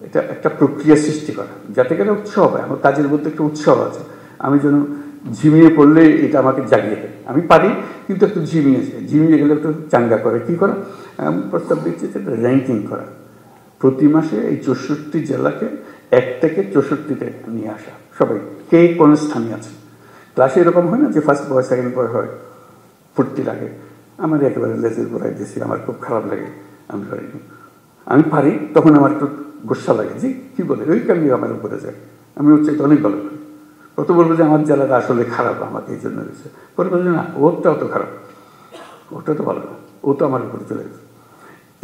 এটা একটা প্রক্রিয়া সৃষ্টি করা, যাতে করে উৎসাহ হয়। আমার কাজের মধ্যে একটা উৎসাহ আছে, আমি যেন ঝিমিয়ে পড়লে এটা আমাকে জাগিয়ে দেয়। আমি পারি, কিন্তু একটু ঝিমিয়ে গেলে একটু চাঙ্গা করে কি করা, আমি প্রস্তাব দিচ্ছি যে র্যাঙ্কিং করা। প্রতি মাসে এই 64 জেলাকে 1 থেকে 64-তে নিয়ে আসা, সবাই কে কোন স্থানে আছে। ক্লাসে এরকম হয় না যে ফার্স্ট বয় সেকেন্ড বয় হয়, ফুর্তি লাগে। আমার একেবারে লেজের গোড়ায় দিয়েছি, আমার খুব খারাপ লাগে, আমি পারি, তখন আমার একটু গোসা লাগে যে কি বলে ওই কারণে আমার উপরে যায়, আমি হচ্ছে অনেক ভালো করি। কত বলবো যে আমার জেলাটা আসলে খারাপ, আমাকে এই জন্য দিয়েছে, পরে বলছে না ওরটা অত খারাপ, ওটা তো ভালো না, ও তো আমার উপরে চলে গেছে।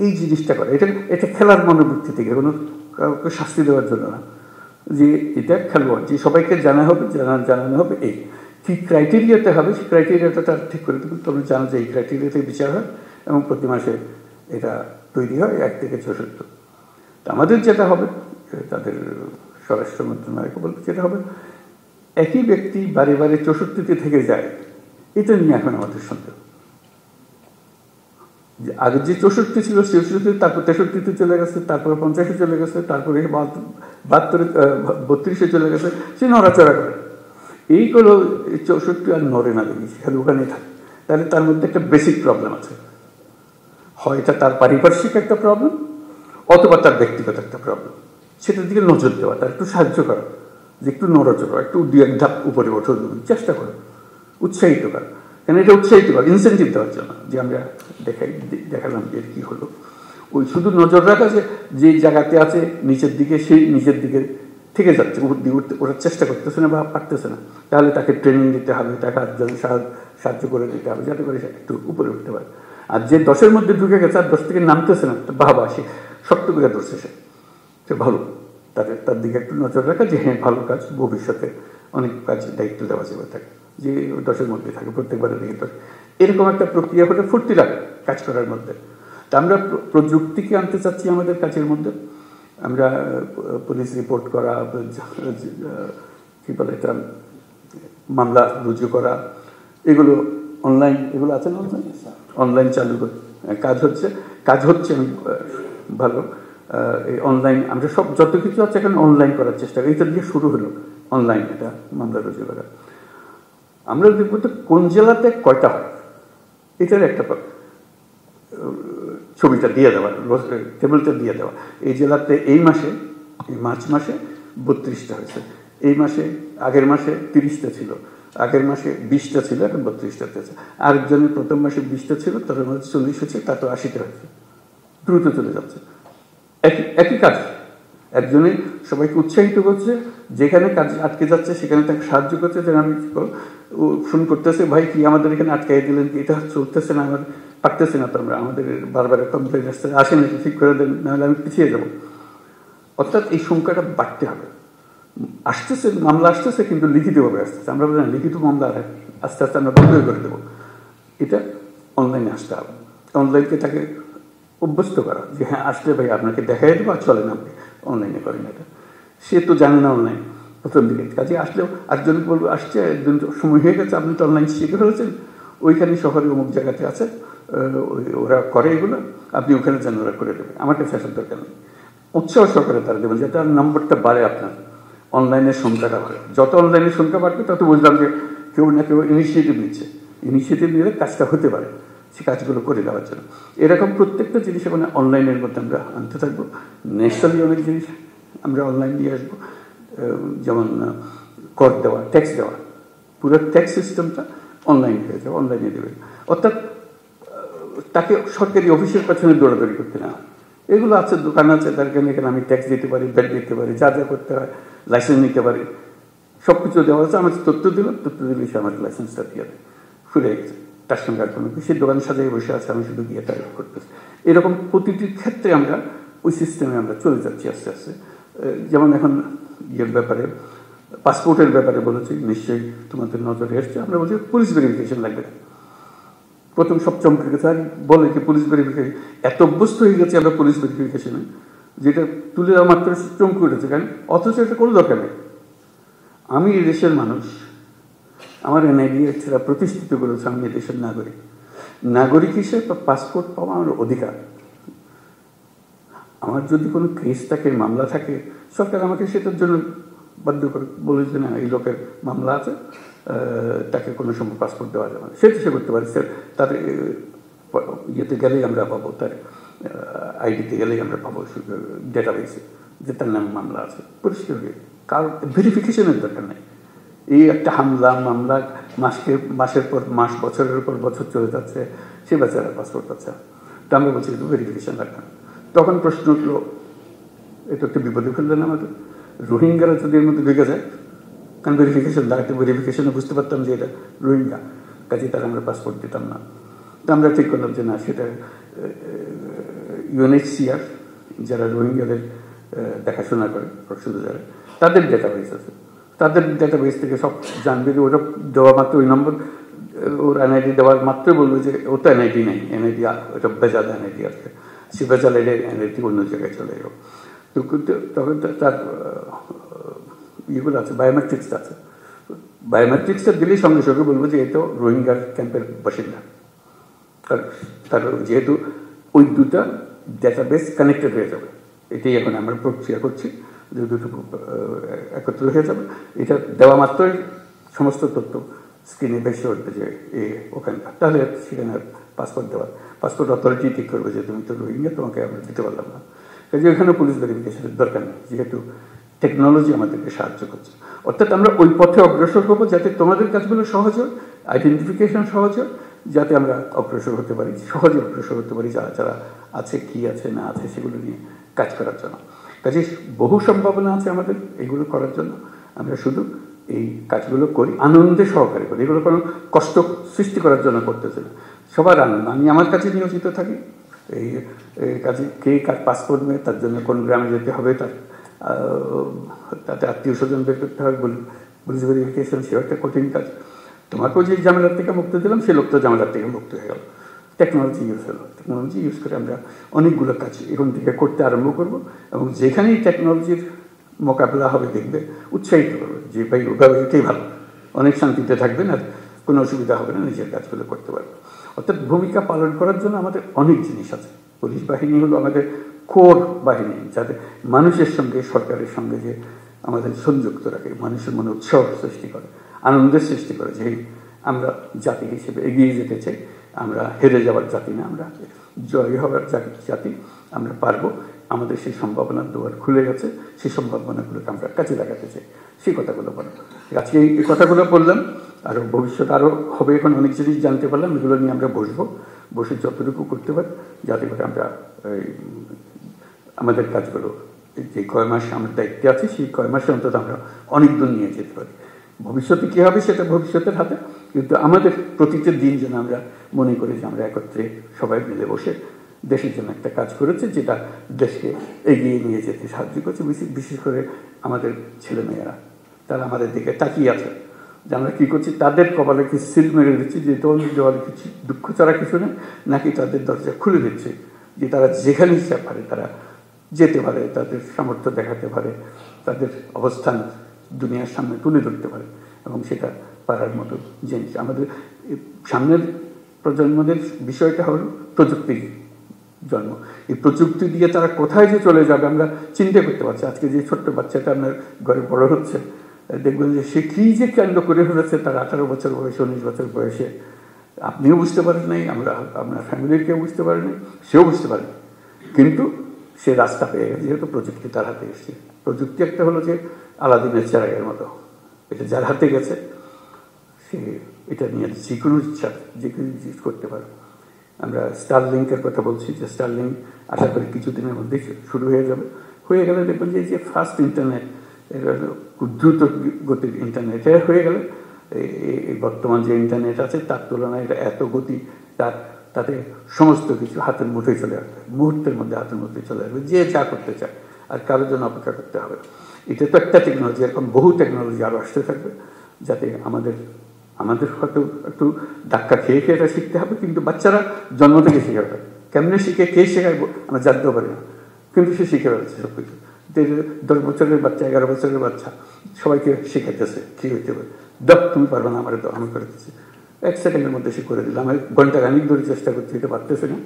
এই জিনিসটা করে, এটা খেলার মনোবৃত্তি থেকে, কোনো কাউকে শাস্তি দেওয়ার জন্য না, যে এটা খেলোয়াড়, যে সবাইকে জানানো হবে এই কি ক্রাইটেরিয়াতে হবে, সেই ক্রাইটেরিয়াটা তার ঠিক করে দেবেন। তোমরা জানো যে এই ক্রাইটেরিয়াতে বিচার হয় এবং প্রতি মাসে এটা তৈরি হয় 1 থেকে 64। তো আমাদের যেটা হবে, তাদের স্বরাষ্ট্র মন্ত্রণালয়কে বলতে যেটা হবে, একই ব্যক্তি বারে বারে 64-তে থেকে যায়, এটা নিয়ে এখন আমাদের সন্দেহ। যে আগে যে 64 ছিল 64, তারপর 63-তে চলে গেছে, তারপরে 50-এ চলে গেছে, তারপরে 32-এ চলে গেছে, সে নড়াচড়া করে। এইগুলো 64 আর নড়ে না, দেখি খালি ওখানেই থাকে। তাহলে তার মধ্যে একটা বেসিক প্রবলেম আছে, হয় এটা তার পারিপার্শ্বিক একটা প্রবলেম, অথবা তার ব্যক্তিগত একটা প্রবলেম। সেটার দিকে নজর দেওয়া, তার একটু সাহায্য করা, যে একটু নড়াচড়া, একটু 2-1 ধাপ উপরে ওঠো, চেষ্টা করো, উৎসাহিত করা। কেন এটা উৎসাহিত করা, ইনসেন্টিভ দেওয়ার জন্য, যে আমরা দেখালাম যে কি হলো। ওই শুধু নজর রাখা, যে জায়গাতে আছে নিচের দিকে, সেই নিচের দিকে থেকে যাচ্ছে, ওঠার চেষ্টা করতেছে না বা পারতেছে না, তাহলে তাকে ট্রেনিং দিতে হবে, তাকে আরেকজন সাহায্য করে দিতে হবে যাতে করে সে একটু উপরে উঠতে পারে। আর যে 10-এর মধ্যে ঢুকে গেছে আর 10 থেকে নামতেছে না, বাবা সে শক্ত করে ধরছে, সে ভালো, তার দিকে একটু নজর রাখা যে হ্যাঁ ভালো কাজ, ভবিষ্যতে অনেক কাজ দায়িত্ব দেওয়া যাবে থাকে, যে 10-এর মধ্যে থাকে প্রত্যেকবারে দিকে 10। এরকম একটা প্রক্রিয়া হলে ফুর্তি লাগে কাজ করার মধ্যে। তা আমরা প্রযুক্তিকে আনতে চাচ্ছি আমাদের কাজের মধ্যে। আমরা পুলিশ রিপোর্ট করা, কি বলে এটা, মামলা রুজু করা, এগুলো অনলাইন, এগুলো আছে না অনলাইন চালু করে কাজ হচ্ছে আমি ভালো। এই অনলাইন আমরা সব যত কিছু আছে এখন অনলাইন করার চেষ্টা করি, এটা দিয়ে শুরু হলো অনলাইন, এটা মামলা রুজু করা। আমরা দেখবো তো কোন জেলাতে কয়টা হয়, এটার একটা ছবিটা দিয়ে দেওয়া, টেবিলটা দিয়ে দেওয়া। এই জেলাতে এই মাসে, এই মার্চ মাসে 32টা হয়েছে, এই মাসে আগের মাসে 30টা ছিল, আগের মাসে 20টা ছিল, এখন 32টাতে আছে। আরেকজনের প্রথম মাসে 20টা ছিল, তার মধ্যে 40 হয়েছে, তা তো 80টা হয়েছে, দ্রুত চলে যাচ্ছে। একই কাজ, একজনে সবাইকে উৎসাহিত করছে, যেখানে কাজ আটকে যাচ্ছে সেখানে তাকে সাহায্য করছে, যে আমি ফোন করতেছে, ভাই কি আমাদের এখানে আটকাই দিলেন, কি এটা চলতেছে না, আমার পারতেছে না, তো আমরা আমাদের বারবার কমপ্লেন আসছে, আসেন একটু ঠিক করে দেন, নাহলে আমি পিছিয়ে যাবো। অর্থাৎ এই সংখ্যাটা বাড়তে হবে। আসতেছে মামলা আসতেছে, কিন্তু লিখিতভাবে আসতেছে। আমরা বলি না লিখিত মামলা আস্তে আস্তে আমরা বন্ধ করে দেবো, এটা অনলাইনে আসতে হবে। অনলাইনকে তাকে অভ্যস্ত করা, যে হ্যাঁ আসলে ভাই আপনাকে দেখাই দেবো, আর চলেন আপনি অনলাইনে করেন এটা। সে তো জানে না অনলাইন প্রথম দিকে, কাজে আসলেও আরেকজনকে বলবো আসছে, একজন সময় হয়ে গেছে, আপনি তো অনলাইন শিখে ফেলেছেন, ওইখানে শহরে অমুক জায়গাতে আছে, ওরা করে এগুলো, আপনি ওখানে যেন ওরা করে দেবে, আমার কাছে আসার দরকার নেই। উৎসাহ সহকারে তারা দেবেন, যাতে নম্বরটা বাড়ে, আপনার অনলাইনের সংখ্যাটা বাড়ে। যত অনলাইনের সংখ্যা বাড়বে তত বুঝলাম যে কেউ না কেউ ইনিশিয়েটিভ নিচ্ছে, ইনিশিয়েটিভ নিলে কাজটা হতে পারে, সে কাজগুলো করে দেওয়ার জন্য। এরকম প্রত্যেকটা জিনিস মানে অনলাইনের মধ্যে আমরা আনতে থাকবো। ন্যাশনালি অনেক জিনিস আমরা অনলাইন নিয়ে আসবো, যেমন কর দেওয়া, ট্যাক্স দেওয়া, পুরো ট্যাক্স সিস্টেমটা অনলাইন হয়ে যাবে, অনলাইনে দেবে। অর্থাৎ তাকে সরকারি অফিসের পেছনে দৌড়াদৌড়ি করতে না। এগুলো আছে, দোকান আছে, তার কারণে এখানে আমি ট্যাক্স দিতে পারি, ব্যাট দিতে পারি, যা যা করতে হয়, লাইসেন্স নিতে পারি, সব কিছু দেওয়া আছে। আমার তথ্য দিলে সে আমার লাইসেন্সটা দিয়ে দেয়, ফুলে গেছে, তার সঙ্গে আর কোনো সে দোকান সাজাই বসে আছে, আমি শুধু গিয়ে টাইপ করতেছি। এরকম প্রতিটি ক্ষেত্রে আমরা ওই সিস্টেমে আমরা চলে যাচ্ছি আস্তে আস্তে। যেমন এখন ইয়ের ব্যাপারে, পাসপোর্টের ব্যাপারে বলেছি, নিশ্চয়ই তোমাদের নজরে এসছে। আমরা বলছি পুলিশ ভেরিফিকেশন লাগবে না, প্রথম সব চমকে গেছে, আর বলে যে পুলিশ ভেরিফিকেশন, এত অভ্যস্ত হয়ে গেছে আমরা পুলিশ ভেরিফিকেশনে, যেটা তুলে দেওয়া মাত্র চমকে উঠেছে, কারণ অথচ এটা কোনো দরকার নেই। আমি এই দেশের মানুষ, আমার এনআইডি ছাড়া প্রতিষ্ঠিত করেছে, আমি এই দেশের নাগরিক। নাগরিক হিসেবে পাসপোর্ট পাওয়া আমার অধিকার। আমার যদি কোনো কেস থাকে, মামলা থাকে, সরকার আমাকে সেটার জন্য বাধ্য করে বলে যে না, এই লোকের মামলা আছে, তাকে কোনো সময় পাসপোর্ট দেওয়া যাবে না, সেটা সে করতে পারে। তার ইয়েতে গেলেই আমরা পাবো, তার আইডিতে গেলেই আমরা পাবো ডেটাবেসে যে তার নামে মামলা আছে, পরিষ্কার হয়ে। কারণ ভেরিফিকেশনের দরকার নেই। এই একটা মামলা মাসের পর মাস, বছরের পর বছর চলে যাচ্ছে, সে বেচারা পাসপোর্ট পাচ্ছে। তো আমরা বলছি কিন্তু ভেরিফিকেশন লাগবে না। তখন প্রশ্ন উঠলো, এটা একটা বিপদে ফেললেন আমাদের। রোহিঙ্গারা যদি এর মধ্যে ঢুকে যায়, কারণ ভেরিফিকেশন লাগবে, ভেরিফিকেশনে বুঝতে পারতাম যে এটা রোহিঙ্গা, কাজে তারা আমরা পাসপোর্ট দিতাম না। তো আমরা ঠিক করলাম যে না, সেটা ইউএনএইচসিআর যারা রোহিঙ্গাদের দেখাশোনা করে, শুধু যারা, তাদের ডেটাবেস আছে, তাদের ডেটাবেস থেকে সব জানবে যে ওটা দেওয়া মাত্র, ওই নম্বর ওর এনআইডি দেওয়ার মাত্রই বলবে যে ও তো এনআইডি নেই, এনআইডি ওটা বেজাল এনআইডি আছে, সে বেজাল এনআইডি অন্য জায়গায় চলে গেল। তো তখন তার ইয়েগুলো আছে, বায়োমেট্রিক্সটা আছে, বায়োমেট্রিক্সটা দিলেই সঙ্গে সঙ্গে বলবো যে এতো রোহিঙ্গার ক্যাম্পের বাসিন্দা। তার যেহেতু ওই দুটা ডেটাবেস কানেক্টেড হয়ে যাবে, এটাই এখন আমরা প্রক্রিয়া করছি, যে দুটো একত্র হয়ে যাবে। এটা দেওয়া মাত্রই সমস্ত তথ্য স্ক্রিনে ভেসে উঠবে যে ওখানকার, তাহলে সেখানে পাসপোর্ট অথরিটি ঠিক করবে যে তুমি তো রোহিঙ্গা, তোমাকে আমরা দিতে পারলাম না। কাজে ওখানে পুলিশ ভেরিফিকেশনের দরকার নেই, যেহেতু টেকনোলজি আমাদেরকে সাহায্য করছে। অর্থাৎ আমরা ওই পথে অগ্রসর হবো, যাতে তোমাদের কাজগুলো সহজ হয়, আইডেন্টিফিকেশন সহজ হয়, যাতে আমরা অগ্রসর হতে পারি, সহজে অগ্রসর হতে পারি, যারা যারা আছে, কি আছে না আছে সেগুলো নিয়ে কাজ করার জন্য। কাজে বহু সম্ভাবনা আছে আমাদের এগুলো করার জন্য। আমরা শুধু এই কাজগুলো করি আনন্দে সহকারে করি, এগুলো কোনো কষ্ট সৃষ্টি করার জন্য করতেছে না, সবার আনন্দ। আমি আমার কাছে নিয়োজিত থাকি এই কাজে, কে কার পাসপোর্ট নেই, তার জন্য কোন গ্রামে যেতে হবে, তাতে আত্মীয় স্বজন বের করতে হবে, পুলিশ ভেরিফিকেশন, সেও একটা কঠিন কাজ। তোমাকেও যে ঝামেলার থেকে মুক্ত দিলাম, সে লোকটা ঝামেলার থেকে মুক্ত হয়ে গেল। টেকনোলজি ইউজ হলো, টেকনোলজি ইউজ করে আমরা অনেকগুলো কাজ এখন থেকে করতে আরম্ভ করব, এবং যেখানেই টেকনোলজির মোকাবেলা হবে দেখবে উৎসাহিত করবে যে ভাই ওভাবে এটাই ভালো, অনেক শান্তিতে থাকবেন আর কোনো অসুবিধা হবে না, নিজের কাজগুলো করতে পারবে। অর্থাৎ ভূমিকা পালন করার জন্য আমাদের অনেক জিনিস আছে। পুলিশ বাহিনী হলো আমাদের কোর বাহিনী, যাতে মানুষের সঙ্গে, সরকারের সঙ্গে যে আমাদের সংযুক্ত রাখে, মানুষের মনে উৎসাহ সৃষ্টি করে, আনন্দের সৃষ্টি করে যে আমরা জাতি হিসেবে এগিয়ে যেতে চাই, আমরা হেরে যাওয়ার জাতি না, আমরা জয় হওয়ার জাতি, আমরা পারবো, আমাদের সেই সম্ভাবনার দুয়ার খুলে গেছে, সেই সম্ভাবনাগুলোকে আমরা কাজে লাগাতে চাই, সেই কথাগুলো বলো। আজকে এই কথাগুলো বললাম, আরও ভবিষ্যৎ আরও হবে, এখন অনেক জিনিস জানতে পারলাম, এগুলো নিয়ে আমরা বসে যতটুকু করতে পারি, যাতে করে আমরা আমাদের কাজগুলো যে কয় মাস আমরা দায়িত্বে আছি, সেই কয় মাসে অন্তত আমরা অনেক দূর নিয়ে যেতে পারি। ভবিষ্যতে কী হবে সেটা ভবিষ্যতের হাতে, কিন্তু আমাদের প্রতিটা দিন যেন আমরা মনে করি যে আমরা একত্রে সবাই মিলে বসে দেশের জন্য একটা কাজ করেছে, যেটা দেশকে এগিয়ে নিয়ে যেতে সাহায্য করছে। বিশেষ করে আমাদের ছেলেমেয়েরা, তারা আমাদের দিকে তাকিয়ে আছে যে আমরা কী করছি, তাদের কপালে কি সিল মেরে দিচ্ছি যে তোর দেওয়ার কিছু দুঃখ ছাড়া কিছু নেই, নাকি তাদের দরজা খুলে দিচ্ছে যে তারা যেখানে ইচ্ছা পারে তারা যেতে পারে, তাদের সামর্থ্য দেখাতে পারে, তাদের অবস্থান দুনিয়ার সামনে তুলে ধরতে পারে, এবং সেটা পারার মতো জিনিস। আমাদের সামনের প্রজন্মদের বিষয়টা হল প্রযুক্তির জন্ম। এই প্রযুক্তি দিয়ে তারা কোথায় যে চলে যাবে আমরা চিন্তা করতে পারছি। আজকে যে ছোট্ট বাচ্চাটা আপনার ঘরে বড় হচ্ছে, দেখবেন যে সে কী যে কাণ্ড করে ফেলেছে তার 18 বছর বয়সে, 19 বছর বয়সে। আপনিও বুঝতে পারেন নাই, আপনার ফ্যামিলির কেউ বুঝতে পারেনি, সেও বুঝতে পারেনি, কিন্তু সে রাস্তা পেয়ে গেছে, যেহেতু প্রযুক্তি তার হাতে এসেছে। প্রযুক্তি একটা হলো যে আলাদিনের চেরাগের মতো, এটা যার হাতে গেছে সে এটা নিয়ে যে কোনো ইচ্ছা যে কোনো জিনিস করতে পারে। আমরা স্টারলিংকের কথা বলছি, যে স্টারলিংক আশা করি কিছুদিনের মধ্যেই শুরু হয়ে গেলে দেখবেন যে ফাস্ট ইন্টারনেট, খুব দ্রুত গতির ইন্টারনেট হয়ে গেলে এই বর্তমান যে ইন্টারনেট আছে তার তুলনায় এটা এত গতি, তাতে সমস্ত কিছু হাতের মুঠোয় চলে আসবে, মুহূর্তের মধ্যে হাতের মুঠোয় চলে আসবে, যে যা করতে চায়, আর কারোর জন্য অপেক্ষা করতে হবে। এটা তো একটা টেকনোলজি, এরকম বহু টেকনোলজি আরও আসতে থাকবে, যাতে আমাদের হয়তো একটু ধাক্কা খেয়ে এটা শিখতে হবে, কিন্তু বাচ্চারা জন্ম থেকে শিখে হবে। কেমনে শিখে, কে শেখায় আমরা জানতেও পারি না, কিন্তু সে শিখে ফেলছে সব কিছু। 10 বছরের বাচ্চা, 11 বছরের বাচ্চা সবাইকে শেখাইতেছে কী হইতে পারে। তুমি পারবে না, আমার তো আমি করে দিচ্ছি, 1 সেকেন্ডের মধ্যে সে করে দিল। আমি ঘন্টা খানিক ধরে চেষ্টা করছি, এটা পারতেছে না,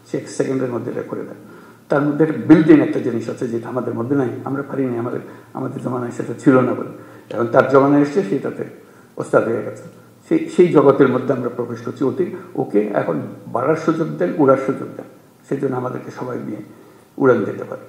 সে 1 সেকেন্ডের মধ্যে এটা করে দেয়। তার মধ্যে একটা বিল্ট ইন একটা জিনিস আছে যেটা আমাদের মধ্যে নাই, আমরা পারি না, আমাদের জমানায় সেটা ছিল না বলে। এখন তার জমানায় এসছে, সেটাতে ওস্তাদ হয়ে গেছে, সেই জগতের মধ্যে আমরা প্রবেশ করছি। ওকে এখন বাড়ার সুযোগ দেন, উড়ার সুযোগ দেন, সেই জন্য আমাদেরকে সবাই নিয়ে উড়ান দিতে পারে।